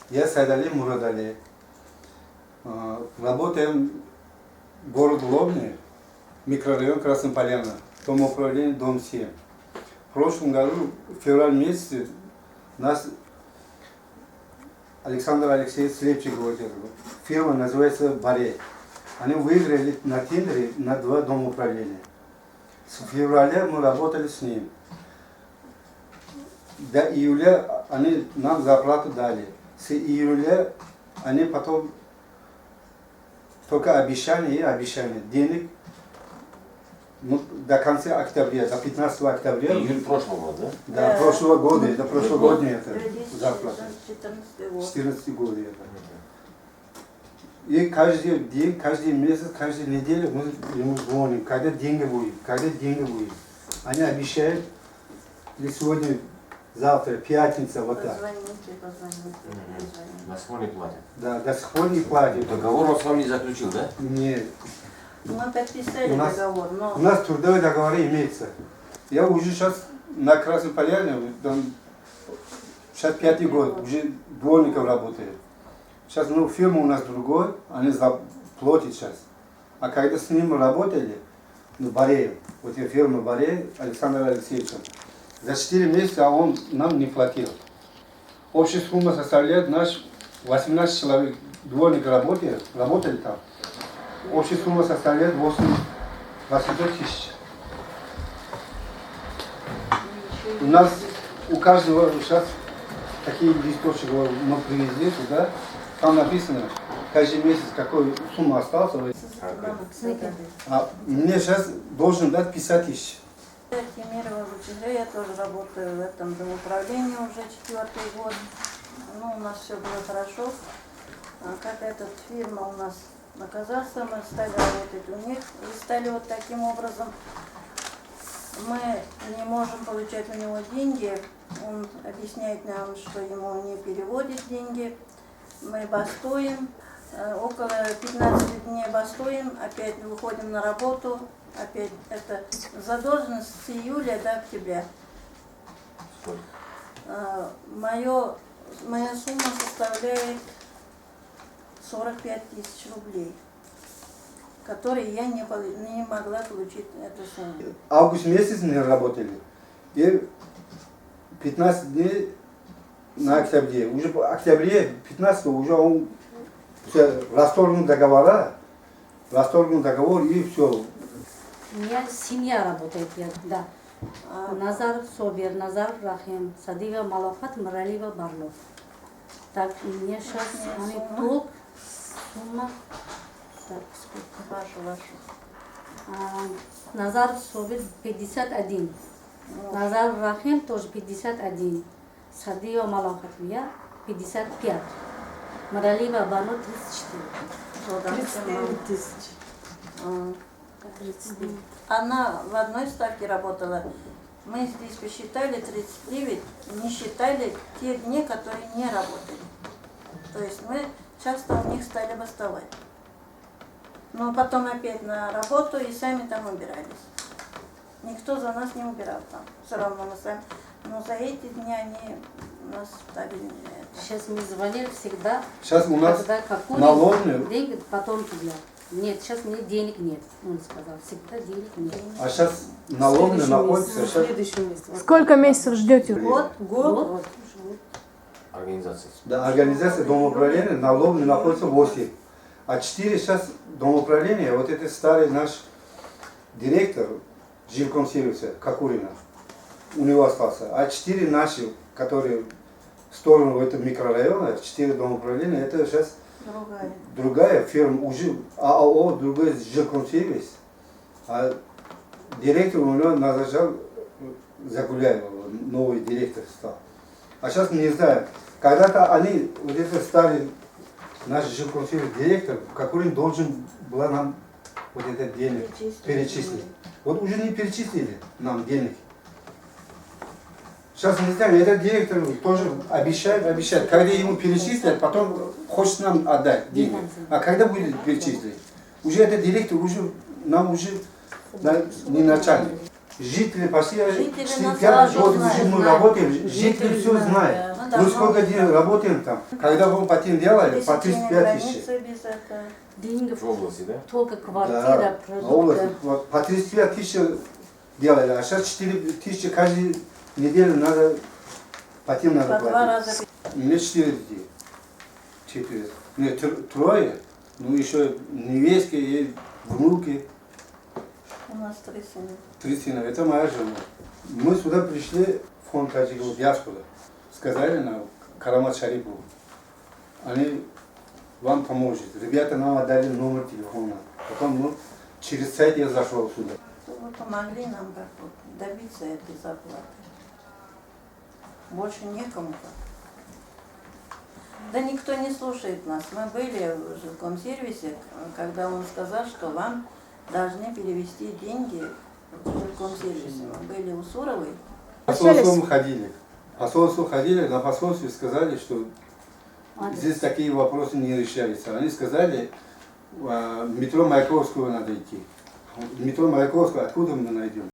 Я Сайдали Мурадали. Работаем город Лобни, микрорайон Красная Поляна, дом управления, дом 7. В прошлом году, в феврале месяце, нас Александр Алексеевич Слепчик говорит, фирма называется Баре. Они выиграли на тендере на 2 дома управления. С февраля мы работали с ним. До июля они нам зарплату дали. С июля они потом только обещания и обещания. Денег до конца октября, до 15 октября. Июль прошлого года, да? Да, прошлого года, это прошлогодняя это 2014 зарплата. год. 14 года это. И каждый день, каждый месяц, каждую неделю мы ему звоним, когда деньги будет, когда деньги будет. Они обещают, или сегодня, завтра, пятница, вот так. Позвоните. До сих пор не платят. Да, до сих пор не платят. Договор он с вами не заключил, да? Нет. Мы подписали У нас- договор, но У нас трудовой договор имеется. Я уже сейчас на Красной Поляне, там, сейчас 5-й год, уже дворником работаю. Сейчас, фирма у нас другой, они платят сейчас. А когда с ним работали, Бареев, вот я фирма Бареев, Александр Алексеевич, за 4 месяца он нам не платил. Общая сумма составляет 18 человек, дворника работали там. Общая сумма составляет 800 тысяч. У нас, у каждого сейчас такие листочки мы привезли сюда, там написано, каждый месяц какой сумма осталась. А мне сейчас должен дать 50 тысяч. Тимирова Ручежа, я тоже работаю в этом домоуправлении уже 4-й год. Ну, у нас все было хорошо. А как эта фирма у нас оказалась, мы стали работать у них и стали вот таким образом. Мы не можем получать у него деньги. Он объясняет нам, что ему не переводят деньги. Мы бастуем. Около 15 дней бастуем, опять выходим на работу. Опять это задолженность с июля до октября. Сколько? Моя сумма составляет 45 тысяч рублей, которые я не могла получить эту сумму. Август месяц мы работали. И 15 дней на октябре. Уже в октябре 15 уже он расторгнул договор и все. У меня семья работает, да. Назар Собер, Назар Рахим, Садига Малафат, Маралива Барлов. Так, и мне сейчас они долг, сумма, так, сколько? Вашу. Назар Собер 51, Назар Рахим тоже 51, Садига Малафат, я 55, Маралива Барлов 34. 39 тысяч. Она в одной ставке работала. Мы здесь посчитали 39, не считали те дни, которые не работали. То есть мы часто у них стали бастовать. Но потом опять на работу и сами там убирались. Никто за нас не убирал там. Все равно мы сами. Но за эти дни они нас ставили. Сейчас мы звонили всегда, Сейчас у нас когда какой налоговые, деньги потом тебе. Нет, сейчас мне денег нет, он сказал, всегда денег нет. а сейчас налоговые находятся. Сколько месяцев ждете? Год. Организация. Да, организация домоуправления налоговые находится 8. А 4 сейчас домоуправления, вот это старый наш директор жилкомсервиса Кокурина, у него остался. А 4 наши, которые в сторону этого микрорайона, 4 домоуправления, это сейчас другая фирма, уже АО, другой жилкомсервис. А директор у него назначал Загуляева, новый директор стал. А сейчас не знаю, когда-то они, вот это старый наш жилкомсервис директор, Кокурин должен был нам вот этот денег перечислить. Вот уже не перечислили нам денег. Сейчас не знаю, этот директор тоже обещает, когда ему перечислят, потом хочет нам отдать деньги. А когда будет перечислить? Уже этот директор нам уже не начальник. Жители почти 4-5 года уже мы работаем, жители все знают. давно Мы сколько дней работаем там. Когда мы патин делали, по пересечение 35 тысяч. границы без этого. Деньги В области, да? только Да, квартира, на области. продукты. Вот, по 35 тысяч делали, а сейчас 4 тысячи каждую неделю надо, патин надо По 2 платить. раза. У меня 4 детей. 4. Нет, трое. Ну еще невестки и внуки. У нас 3 сына. 3 сына. Это моя жена. Мы сюда пришли, в фонд Таджиков, диаспора. Сказали нам, Карамат Шарипу, они вам поможет. Ребята нам отдали номер телефона. Потом ну, через сайт я зашел сюда. Вы помогли нам как вот добиться этой зарплаты. Больше некому как. Да никто не слушает нас. Мы были в жилкомсервисе, когда он сказал, что вам должны перевести деньги в жилкомсервисе. Мы были у Суровой. Посольством ходили. Посольство ходили, на посольстве сказали, что Адрес. здесь такие вопросы не решаются. Они сказали, в метро Маяковского надо идти. Метро Маяковского откуда мы найдем?